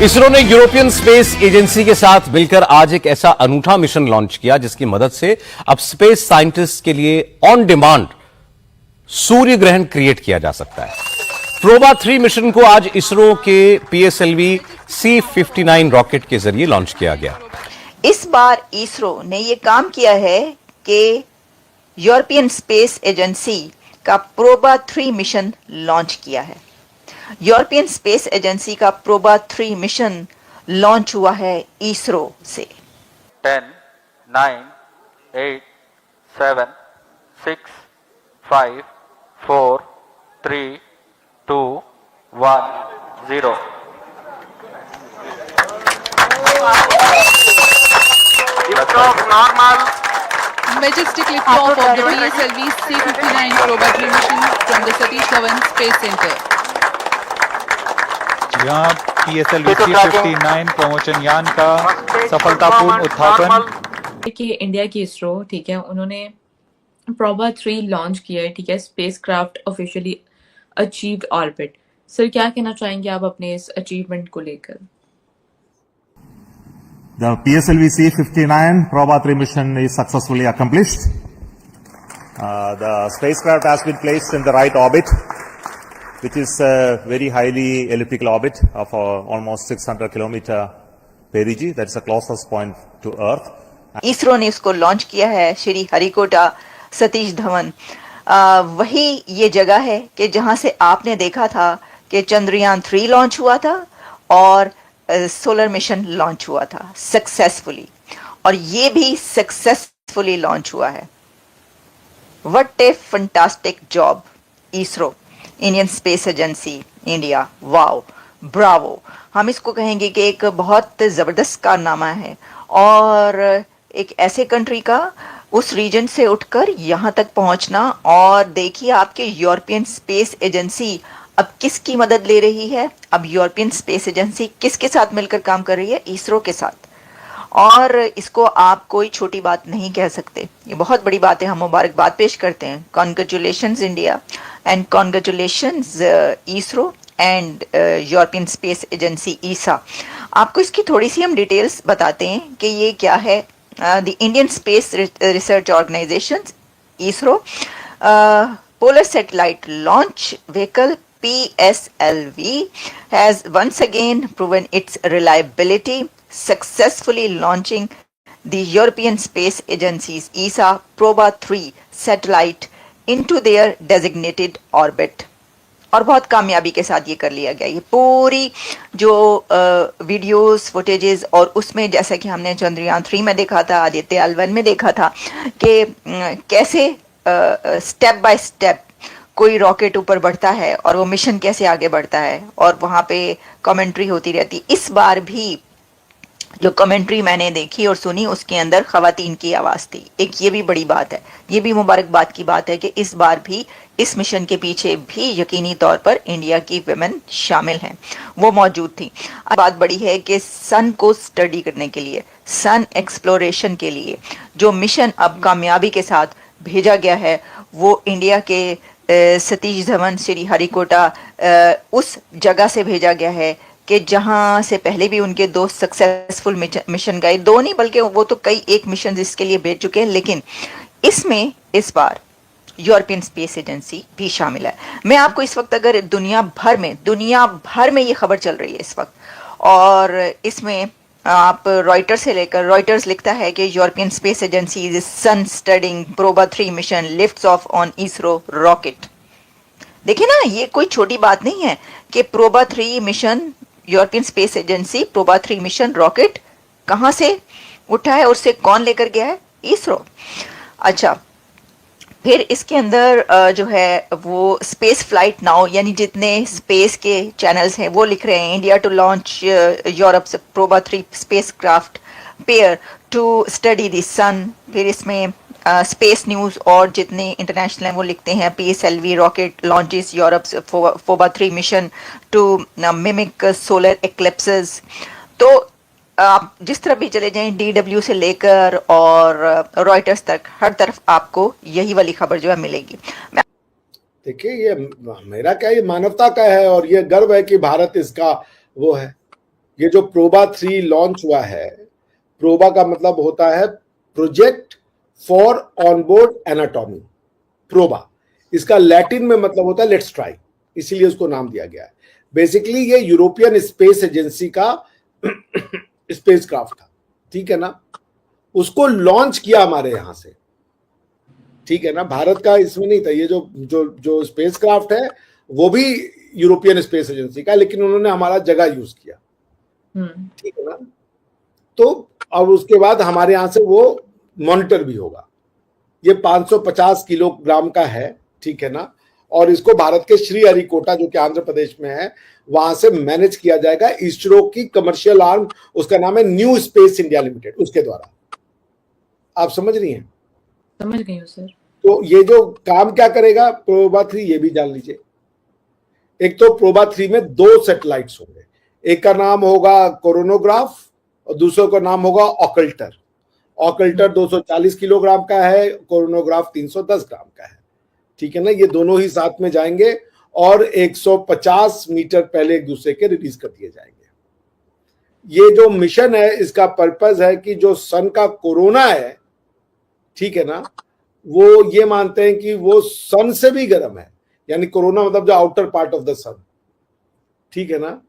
इसरो ने European space agency के साथ मिलकर आज एक ऐसा अनूठा मिशन लॉन्च किया जिसकी मदद से अब स्पेस साइंटिस्ट के लिए ऑन डिमांड सूर्य ग्रहण क्रिएट किया जा सकता है। प्रोबा 3 मिशन को आज इसरो के पीएसएलवी C-59 रॉकेट के जरिए लॉन्च किया गया। इस बार इसरो ने यह काम किया है कि यूरोपियन स्पेस एजेंसी का प्रोबा 3 मिशन लॉन्च किया है। यूरोपियन स्पेस एजेंसी का प्रोबा 3 मिशन लॉन्च हुआ है इसरो से। 10, 9, 8, 7, 6, 5, 4, 3, 2, 1, 0. Liftoff normal. Majestic liftoff of the PSLV C-59 Proba 3 mission from the Satish Dhawan Space Center. यहाँ PSLV C-59 प्रमोशन यान का सफलतापूर्ण उत्थापन। देखिए इंडिया की इसरो, ठीक है, उन्होंने प्रोबा 3 लॉन्च किया है, ठीक है, spacecraft officially achieved orbit. Sir क्या कहना चाहेंगे आप अपने इस अचीवमेंट को लेकर? The PSLV C-59 Proba 3 mission is successfully accomplished. The spacecraft has been placed in the right orbit, which is a very highly elliptical orbit of almost 600 kilometer perigee. That's the closest point to Earth. ISRO ने इसको launch किया है श्री हरिकोटा सतीश धवन। वही ये जगह है कि जहां से आपने देखा था कि चंद्रयान 3 लॉन्च हुआ था और सोलर मिशन लॉन्च हुआ था सक्सेसफुली, और ये भी सक्सेसफुली लॉन्च हुआ है। What A fantastic job ISRO, Indian space agency India, wow, Bravo. हम इसको कहेंगे कि एक बहुत ज़बरदस्त कारनामा है, और एक ऐसे कंट्री का उस रीजन से उठकर यहाँ तक पहुँचना। और देखिए आपके यूरोपियन स्पेस एजेंसी अब किसकी मदद ले रही है। अब यूरोपियन स्पेस एजेंसी किसके साथ मिलकर काम कर रही है? इसरो के साथ। और इसको आप कोई छोटी बात नहीं कह सकते, ये बहुत बड़ी बात है। हम मुबारकबाद पेश करते हैं। Congratulations India and congratulations ISRO and European space agency ESA. आपको इसकी थोड़ी सी हम डिटेल्स बताते हैं कि ये क्या है। The Indian space research organisation ISRO polar satellite launch vehicle PSLV has once again proven its reliability, successfully launching the European Space Agency's ESA Proba 3 satellite into their designated orbit. और बहुत कामयाबी के साथ ये कर लिया गया। ये पूरी जो वीडियोस फुटेजेस, और उसमें जैसा कि हमने चंद्रयान 3 में देखा था, आदित्य L1 में देखा था कि कैसे स्टेप बाय स्टेप कोई रॉकेट ऊपर बढ़ता है और वो मिशन कैसे आगे बढ़ता है, और वहाँ पे कमेंट्री होती रहती। इस बार भी जो कमेंट्री मैंने देखी और सुनी उसके अंदर खवातीन की आवाज़ थी। एक ये भी बड़ी बात है, ये भी मुबारकबाद की बात है कि इस बार भी इस मिशन के पीछे भी यकीनी तौर पर इंडिया की विमेन शामिल हैं, वो मौजूद थी। बात बड़ी है कि सन को स्टडी करने के लिए, सन एक्सप्लोरेशन के लिए जो मिशन अब कामयाबी के साथ भेजा गया है, वो इंडिया के सतीश धवन श्री हरिकोटा उस जगह से भेजा गया है कि जहां से पहले भी उनके 2 सक्सेसफुल मिशन गए। 2 नहीं बल्कि वो तो कई एक मिशन इसके लिए भेज चुके हैं, लेकिन इसमें इस बार यूरोपियन स्पेस एजेंसी भी शामिल है। मैं आपको इस वक्त अगर दुनिया भर में ये खबर चल रही है इस वक्त, और इसमें आप रॉयटर्स से लेकर, रॉयटर्स लिखता है कि European space agency is sun studying Proba 3 mission lifts off on ISRO rocket. देखिए ना, ये कोई छोटी बात नहीं है कि Proba 3 mission, European space agency Proba 3 mission rocket कहाँ से उठा है और उससे कौन लेकर गया है? इसरो। अच्छा, फिर इसके अंदर जो है वो स्पेस फ्लाइट नाउ, यानी जितने स्पेस के चैनल्स हैं वो लिख रहे हैं India to launch Europe Proba 3 spacecraft pair to study the sun. फिर इसमें स्पेस न्यूज़ और जितने इंटरनेशनल हैं वो लिखते हैं PSLV rocket launches Europe Proba 3 mission to mimic solar eclipses. तो आप जिस तरफ भी चले जाएं, DW से लेकर और रॉयटर्स तक, हर तरफ आपको यही वाली खबर जो है मिलेगी। देखिए, ये मेरा क्या, ये मानवता का है और ये गर्व है कि भारत इसका वो है। ये जो प्रोबा 3 लॉन्च हुआ है, प्रोबा का मतलब होता है project for onboard anatomy. PROBA इसका लैटिन में मतलब होता है लेट्स ट्राई, इसीलिए उसको नाम दिया गया है। बेसिकली ये यूरोपियन स्पेस एजेंसी का स्पेसक्राफ्ट था, ठीक है ना, उसको लॉन्च किया हमारे यहां से, ठीक है ना, भारत का इसमें नहीं था। ये जो स्पेसक्राफ्ट है वो भी यूरोपियन स्पेस एजेंसी का, लेकिन उन्होंने हमारा जगह यूज किया, ठीक है ना। तो अब उसके बाद हमारे यहां से वो मॉनिटर भी होगा। ये 550 किलोग्राम का है, ठीक है ना, और इसको भारत के श्रीहरिकोटा जो कि आंध्र प्रदेश में है वहां से मैनेज किया जाएगा। इसरो की कमर्शियल आर्म, उसका नाम है न्यू स्पेस इंडिया लिमिटेड, उसके द्वारा। आप समझ रही हैं? समझ गई हूँ सर। तो ये जो काम क्या करेगा प्रोबा 3, ये भी जान लीजिए। एक तो प्रोबा 3 में 2 सैटेलाइट्स होंगे, एक का नाम होगा कोरोनोग्राफ और दूसरे का नाम होगा ऑकल्टर। ऑकल्टर 240 किलोग्राम का है, कोरोनोग्राफ 310 ग्राम का है, ठीक है ना। ये दोनों ही साथ में जाएंगे और 150 मीटर पहले एक दूसरे के रिलीज कर दिए जाएंगे। ये जो मिशन है इसका पर्पस है कि जो सन का कोरोना है, ठीक है ना, वो ये मानते हैं कि वो सन से भी गर्म है, यानी कोरोना मतलब जो आउटर पार्ट ऑफ द सन, ठीक है ना,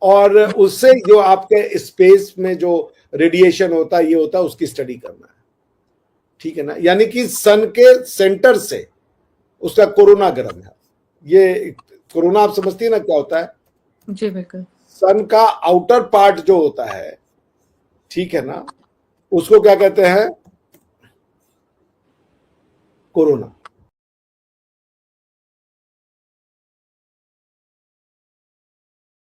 और उससे जो आपके स्पेस में जो रेडिएशन होता है, ये होता है, उसकी स्टडी करना है, ठीक है ना। यानी कि सन के सेंटर से उसका कोरोना गर्म है। ये कोरोना आप समझती है ना क्या होता है? जी बिल्कुल। सन का आउटर पार्ट जो होता है, ठीक है ना, उसको क्या कहते हैं? कोरोना।